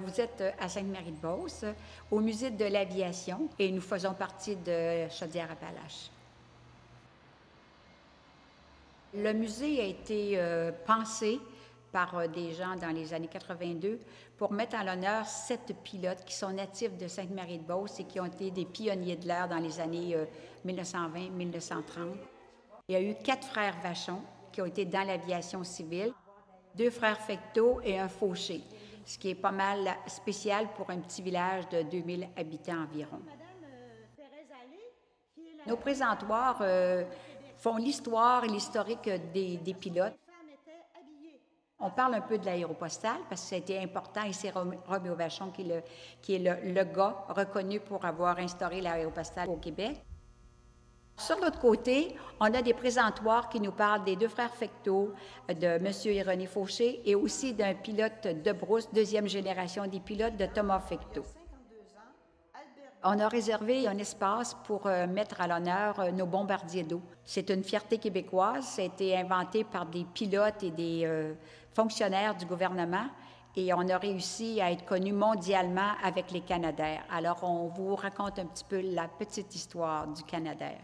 Vous êtes à Sainte-Marie-de-Beauce, au Musée de l'aviation, et nous faisons partie de Chaudière-Appalaches. Le musée a été pensé par des gens dans les années 82 pour mettre en l'honneur 7 pilotes qui sont natifs de Sainte-Marie-de-Beauce et qui ont été des pionniers de l'air dans les années 1920-1930. Il y a eu 4 frères Vachon qui ont été dans l'aviation civile, 2 frères Fecteau et un fauché, ce qui est pas mal spécial pour un petit village de 2000 habitants environ. Nos présentoirs font l'histoire et l'historique des pilotes. On parle un peu de l'aéropostale parce que ça a été important et c'est Roméo Vachon qui est le gars reconnu pour avoir instauré l'aéropostale au Québec. Sur l'autre côté, on a des présentoirs qui nous parlent des 2 frères Fecteau, de M. et René Fauché et aussi d'un pilote de brousse, 2e génération des pilotes de Thomas Fecteau. On a réservé un espace pour mettre à l'honneur nos bombardiers d'eau. C'est une fierté québécoise. Ça a été inventé par des pilotes et des fonctionnaires du gouvernement et on a réussi à être connus mondialement avec les Canadair. Alors, on vous raconte un petit peu la petite histoire du Canadair.